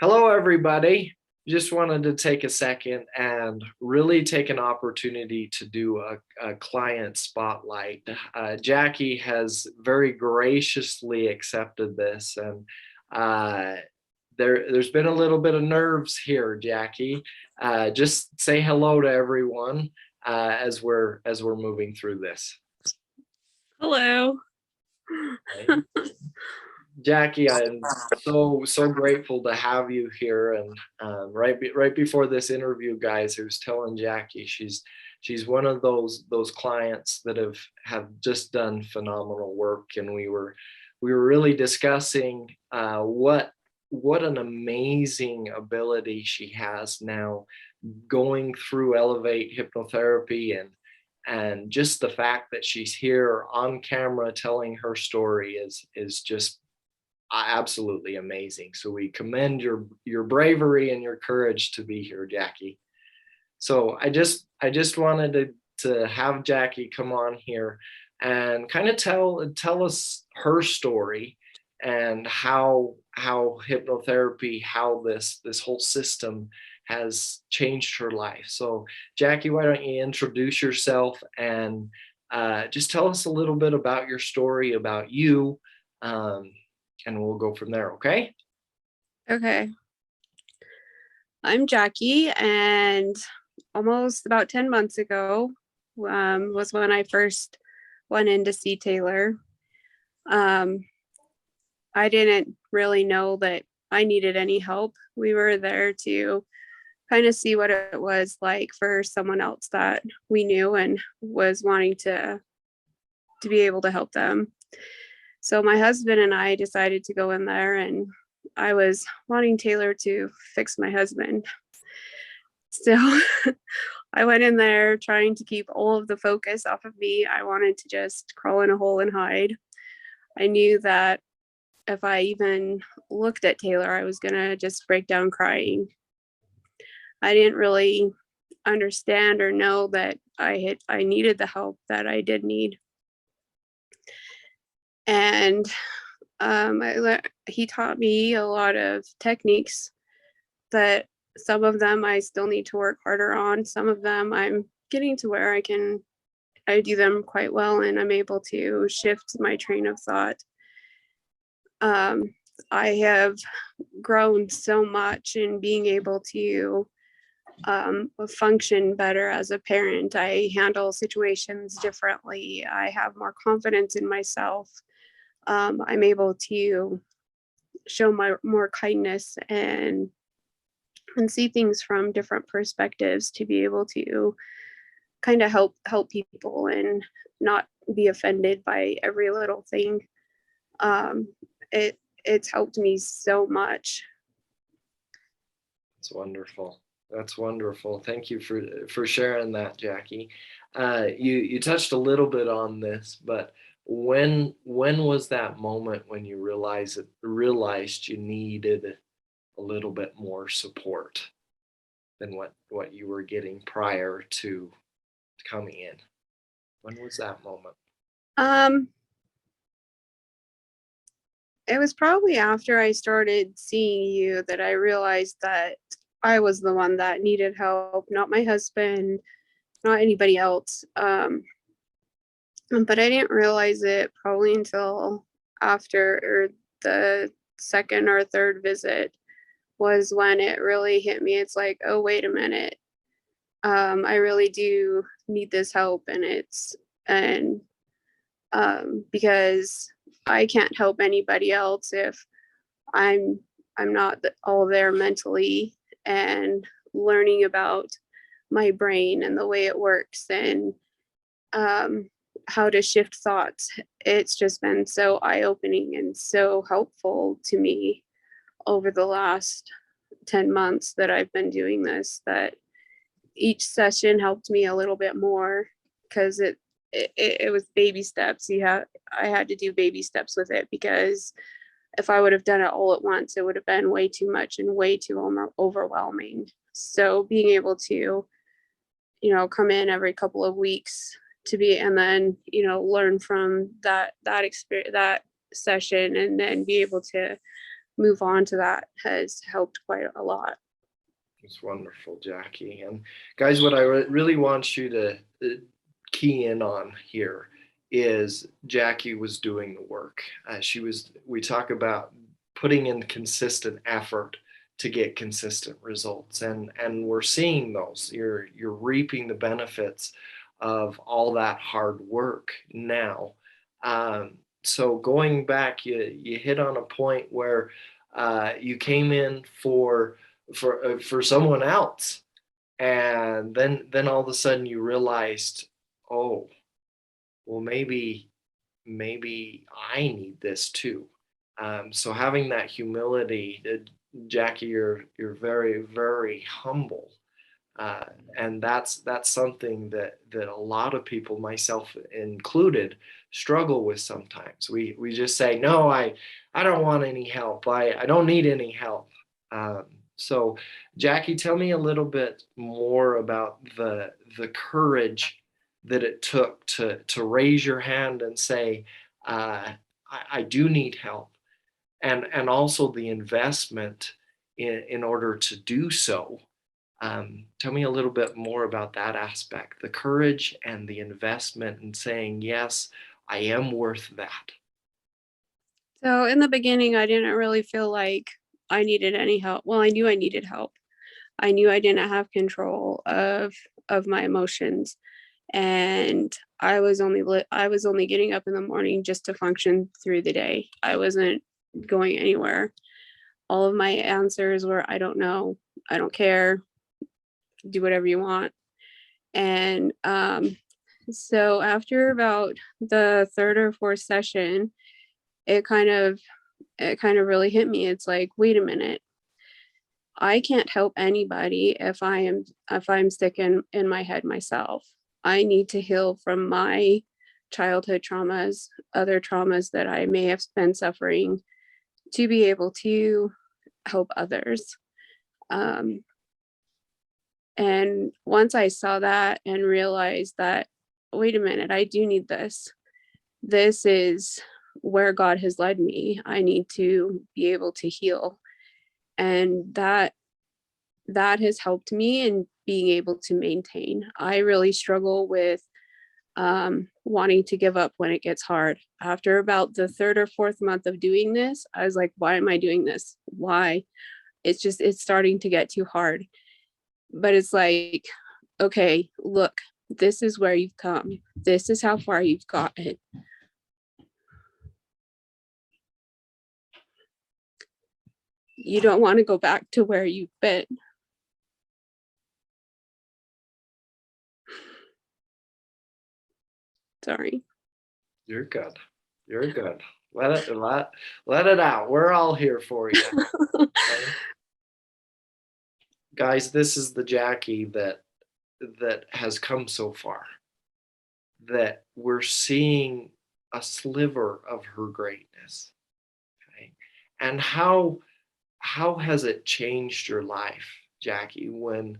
Hello, everybody. Just wanted to take a second and really take an opportunity to do a client spotlight. Jackie has very graciously accepted this, and uh, there's been a little bit of nerves here, Jackie. Just say hello to everyone as we're moving through this. Hello. Okay? Jackie, I'm so grateful to have you here. And right before this interview, guys, I was telling Jackie she's one of those clients that have just done phenomenal work, and we were really discussing what an amazing ability she has now going through Elevate hypnotherapy, and just the fact that she's here on camera telling her story is just absolutely amazing. So we commend your bravery and your courage to be here, Jackie. So I just wanted to have Jackie come on here and kind of tell us her story and how hypnotherapy, how this whole system has changed her life. So Jackie, why don't you introduce yourself and just tell us a little bit about your story, about you, um, and we'll go from there. Okay. Okay. I'm Jackie, and almost about 10 months ago was when I first went in to see Taylor. Um, I didn't really know that I needed any help. We were there to kind of see what it was like for someone else that we knew and was wanting to be able to help them. So my husband and I decided to go in there, and I was wanting Taylor to fix my husband. So I went in there trying to keep all of the focus off of me. I wanted to just crawl in a hole and hide. I knew that if I even looked at Taylor, I was going to just break down crying. I didn't really understand or know that I needed the help that I did need. And he taught me a lot of techniques that some of them I still need to work harder on. Some of them I'm getting to where I do them quite well, and I'm able to shift my train of thought. I have grown so much in being able to function better as a parent. I handle situations differently. I have more confidence in myself. I'm able to show more kindness and see things from different perspectives to be able to kind of help people and not be offended by every little thing. Um, it's helped me so much. That's wonderful. That's wonderful. Thank you for sharing that, Jackie. You touched a little bit on this, but when was that moment when you realized you needed a little bit more support than what you were getting prior to coming in? When was that moment? Um, it was probably after I started seeing you that I realized that I was the one that needed help, not my husband, not anybody else. But I didn't realize it probably until after the second or third visit was when it really hit me. It's like, oh, wait a minute. I really do need this help, and because I can't help anybody else if I'm I'm not all there mentally, and learning about my brain and the way it works, and um, how to shift thoughts. It's just been so eye-opening and so helpful to me over the last 10 months that I've been doing this, that each session helped me a little bit more because it was baby steps. I had to do baby steps with it, because if I would have done it all at once, it would have been way too much and way too overwhelming. So being able to, come in every couple of weeks to be, and then, learn from that experience, that session, and then be able to move on to that has helped quite a lot. It's wonderful, Jackie. And guys, what I really want you to key in on here is Jackie was doing the work. We talk about putting in consistent effort to get consistent results, and we're seeing those. You're reaping the benefits of all that hard work now. So going back, you hit on a point where you came in for someone else, and then all of a sudden you realized, oh, well, maybe I need this too. So having that humility, Jackie, you're very, very humble, and that's something that a lot of people, myself included, struggle with sometimes. We just say, no, I don't want any help. I don't need any help. So Jackie, tell me a little bit more about the courage that it took to raise your hand and say, I do need help, and also the investment in order to do so. Tell me a little bit more about that aspect, the courage and the investment in saying, yes, I am worth that. So in the beginning, I didn't really feel like I needed any help. Well, I knew I needed help. I knew I didn't have control of my emotions, and I was only getting up in the morning just to function through the day. I wasn't going anywhere. All of my answers were, I don't know, I don't care, do whatever you want. And so after about the third or fourth session, it kind of really hit me. It's like, wait a minute, I can't help anybody if I'm sick in my head myself. I need to heal from my childhood traumas, other traumas that I may have been suffering, to be able to help others. And once I saw that and realized that, wait a minute, I do need this. This is where God has led me. I need to be able to heal. And that has helped me in being able to maintain. I really struggle with wanting to give up when it gets hard. After about the third or fourth month of doing this, I was like, why am I doing this? Why? It's starting to get too hard. But it's like, okay, look, this is where you've come. This is how far you've gotten. You don't want to go back to where you've been. Sorry. You're good. You're good. Let it out. We're all here for you. Okay? Guys, this is the Jackie that has come so far, that we're seeing a sliver of her greatness. Okay? And how has it changed your life, Jackie, when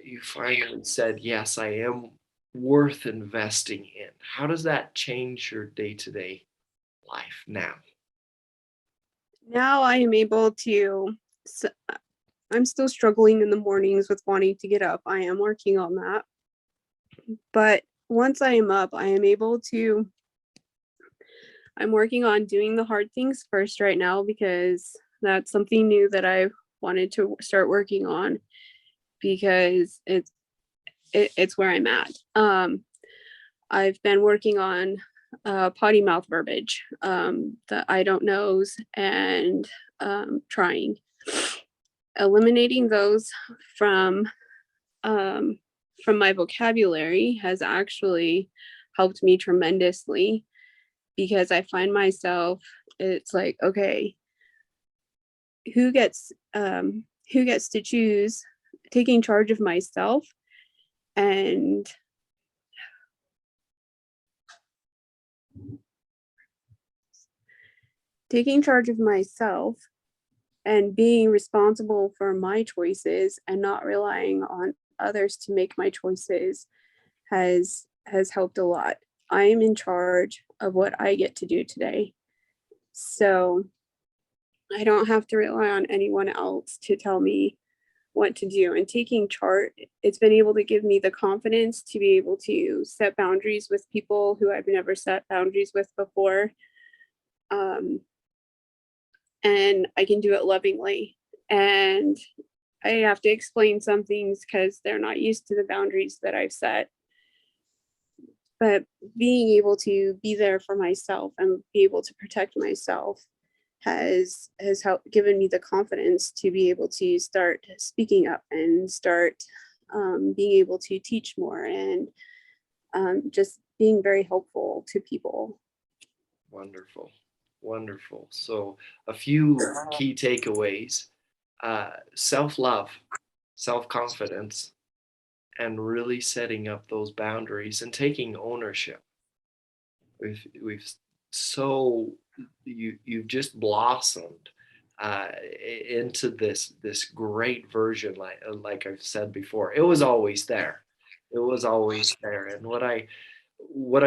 you finally said, yes, I am worth investing in? How does that change your day-to-day life now? Now I am able to, I'm still struggling in the mornings with wanting to get up. I am working on that. But once I am up, I am able to, I'm working on doing the hard things first right now, because that's something new that I wanted to start working on, because it's where I'm at. I've been working on potty mouth verbiage, the I don't knows, and trying. Eliminating those from my vocabulary has actually helped me tremendously, because I find myself, it's like, okay, who gets to choose taking charge of myself and being responsible for my choices and not relying on others to make my choices has helped a lot. I am in charge of what I get to do today. So I don't have to rely on anyone else to tell me what to do. And taking chart, it's been able to give me the confidence to be able to set boundaries with people who I've never set boundaries with before. And I can do it lovingly. And I have to explain some things because they're not used to the boundaries that I've set. But being able to be there for myself and be able to protect myself has helped given me the confidence to be able to start speaking up and start being able to teach more and just being very helpful to people. Wonderful. Wonderful. So a few key takeaways: self-love, self-confidence, and really setting up those boundaries and taking ownership. We've so you've just blossomed into this great version, like I've said before. It was always there. It was always there. And what I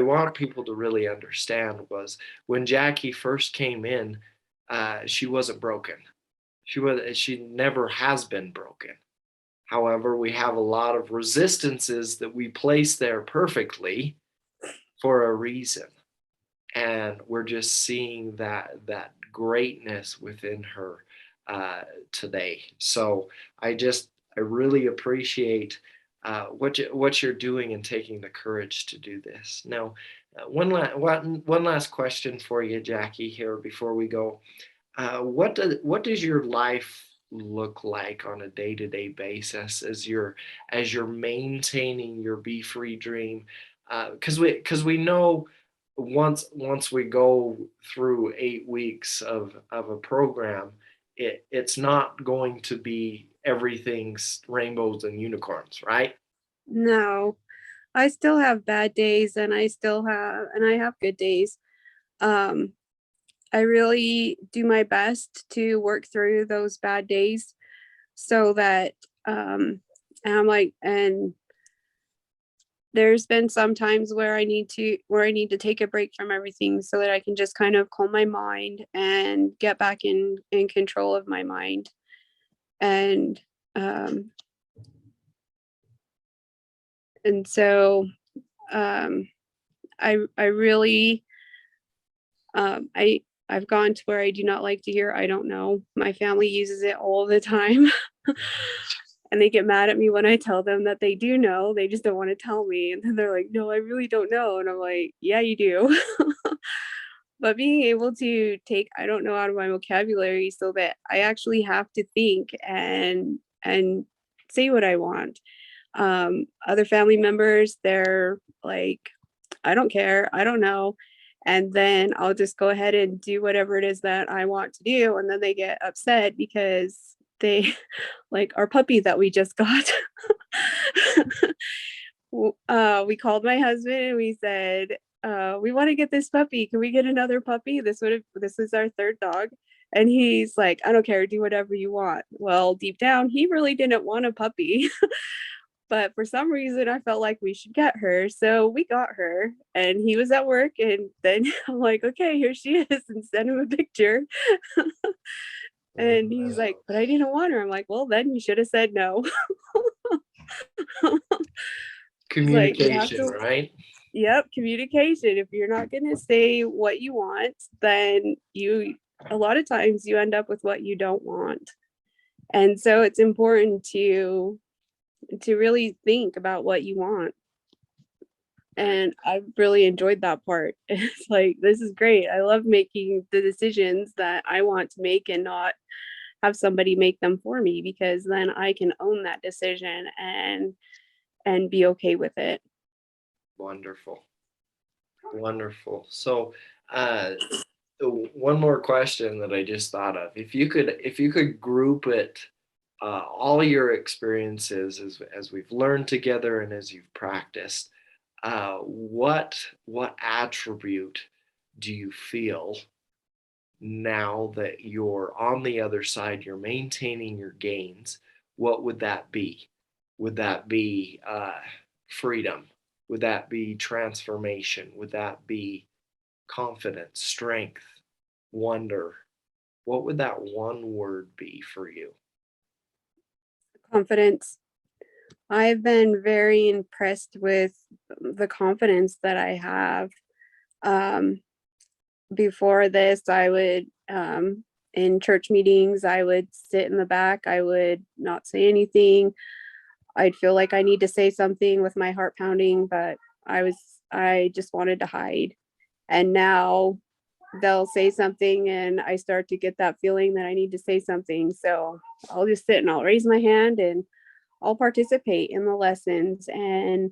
want people to really understand was when Jackie first came in, she wasn't broken. She never has been broken. However, we have a lot of resistances that we place there perfectly for a reason. And we're just seeing that greatness within her today. So I really appreciate what you're doing and taking the courage to do this. Now, one last question for you, Jackie, here before we go. What does your life look like on a day-to-day basis as you're maintaining your Be Free dream? Because we know once we go through 8 weeks of a program, it's not going to be everything's rainbows and unicorns, right? No, I still have bad days and I have good days. Um, I really do my best to work through those bad days so that and I'm like and there's been some times where I need to take a break from everything so that I can just kind of calm my mind and get back in control of my mind. And um and so um I really I've gone to where I do not like to hear I don't know. My family uses it all the time. And they get mad at me when I tell them that they do know. They just don't want to tell me. And then they're like, "No, I really don't know." And I'm like, "Yeah, you do." But being able to take I don't know out of my vocabulary so that I actually have to think and say what I want. Other family members, they're like, I don't care, I don't know. And then I'll just go ahead and do whatever it is that I want to do. And then they get upset because they like our puppy that we just got. We called my husband and we said, we want to get this puppy. Can we get another puppy? This is our third dog. And he's like, I don't care, do whatever you want. Well, deep down, he really didn't want a puppy. But for some reason I felt like we should get her. So we got her and he was at work and then I'm like, okay, here she is, and send him a picture. And he's like, but I didn't want her. I'm like, well, then you should have said no. It's like you have Communication, to, right? yep, communication. If you're not going to say what you want, then a lot of times you end up with what you don't want. And so it's important to really think about what you want. And I really enjoyed that part. It's like, this is great. I love making the decisions that I want to make and not have somebody make them for me, because then I can own that decision and be okay with it. Wonderful. Wonderful. So, one more question that I just thought of. If you could group it, all your experiences as we've learned together and as you've practiced, what attribute do you feel now that you're on the other side, you're maintaining your gains? What would that be? Would that be freedom? Would that be transformation? Would that be confidence, strength, wonder? what would that one word be for you? Confidence. I've been very impressed with the confidence that I have. Um, Before this, I would, in church meetings, I would sit in the back. I would not say anything. I'd feel like I need to say something with my heart pounding, but I just wanted to hide. And now they'll say something and I start to get that feeling that I need to say something. So I'll just sit and I'll raise my hand and I'll participate in the lessons. And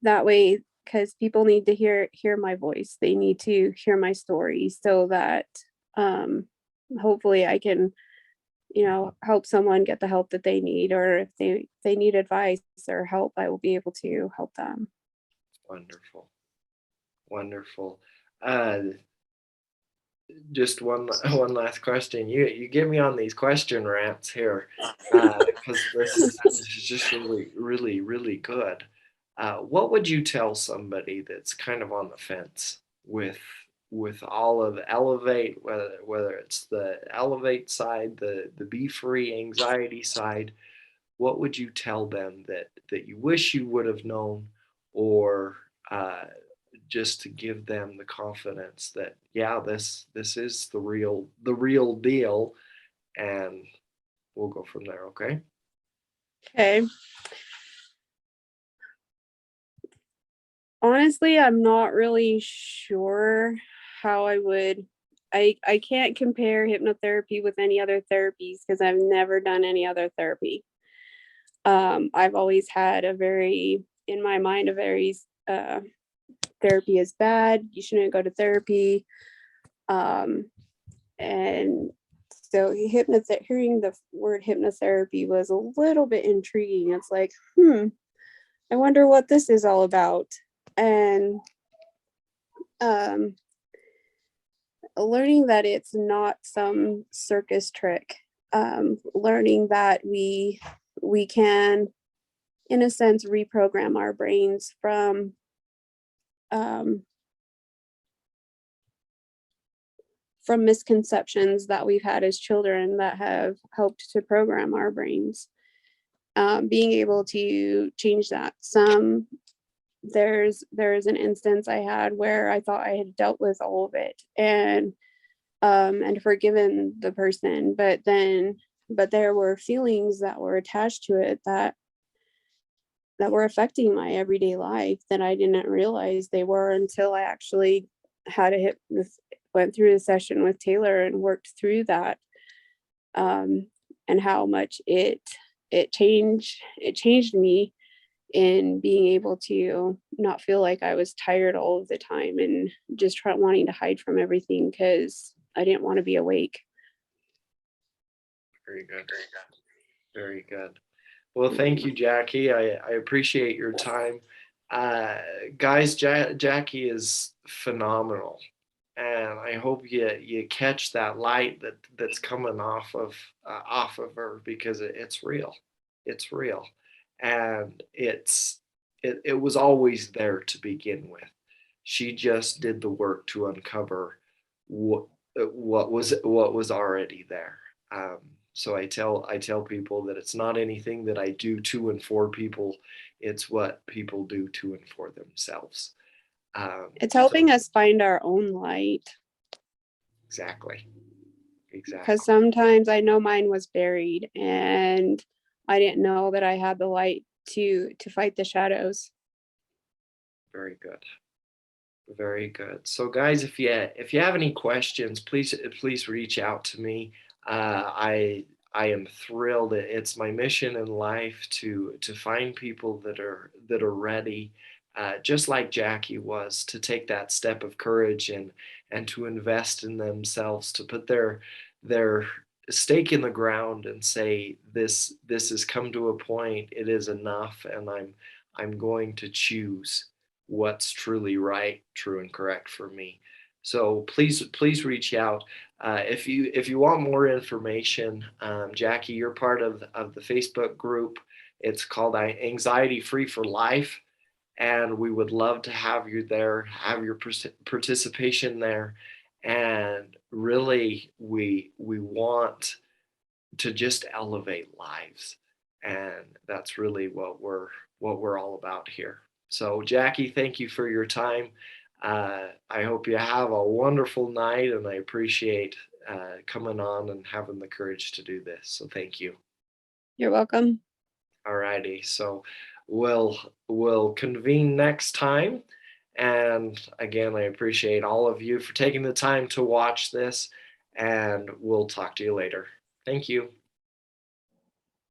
that way, because people need to hear my voice, they need to hear my story so that um hopefully I can, help someone get the help that they need, or if they need advice or help, I will be able to help them. Wonderful. Wonderful. Uh, just one last question. You get me on these question rants here, because this is just really good. What would you tell somebody that's kind of on the fence with all of Elevate, whether it's the Elevate side, the Be Free anxiety side? What would you tell them that you wish you would have known, or uh, just to give them the confidence that, yeah, this is the real deal, and we'll go from there. Okay. Okay. Honestly, I'm not really sure how I can't compare hypnotherapy with any other therapies because I've never done any other therapy. I've always had in my mind, a very therapy is bad. You shouldn't go to therapy. Um, and so hearing the word hypnotherapy was a little bit intriguing. It's like, I wonder what this is all about. And um, learning that it's not some circus trick. Learning that we can, in a sense, reprogram our brains um, from misconceptions that we've had as children that have helped to program our brains. Being able to change that. There's an instance I had where I thought I had dealt with all of it and forgiven the person, but there were feelings that were attached to it that were affecting my everyday life that I didn't realize they were until I actually had went through a session with Taylor and worked through that, and how much it changed me in being able to not feel like I was tired all of the time and just wanting to hide from everything because I didn't want to be awake. Very good. Very good. Well, thank you, Jackie. I appreciate your time. Uh, Guys, Jackie is phenomenal, and I hope you catch that light that's coming off of her, because it's real. It's real, and it was always there to begin with. She just did the work to uncover what what was already there. Um, so I tell people that it's not anything that I do to and for people; it's what people do to and for themselves. It's So helping us find our own light exactly, because exactly, sometimes I know mine was buried and I didn't know that I had the light to fight the shadows. very good. Very good. So, guys, if you have any questions, please reach out to me. I am thrilled. It's my mission in life to find people that are ready, just like Jackie was, to take that step of courage and to invest in themselves, to put their stake in the ground and say, this has come to a point. It is enough, and I'm going to choose what's truly right, true, and correct for me. So please reach out. If you want more information, Jackie, you're part of the Facebook group. It's called Anxiety Free for Life, and we would love to have you there, have your participation there, and really we want to just elevate lives, and that's really what we're all about here. So Jackie, thank you for your time. I hope you have a wonderful night, and I appreciate coming on and having the courage to do this. So thank you. You're welcome. Alrighty, so we'll convene next time. And again, I appreciate all of you for taking the time to watch this, and we'll talk to you later. Thank you.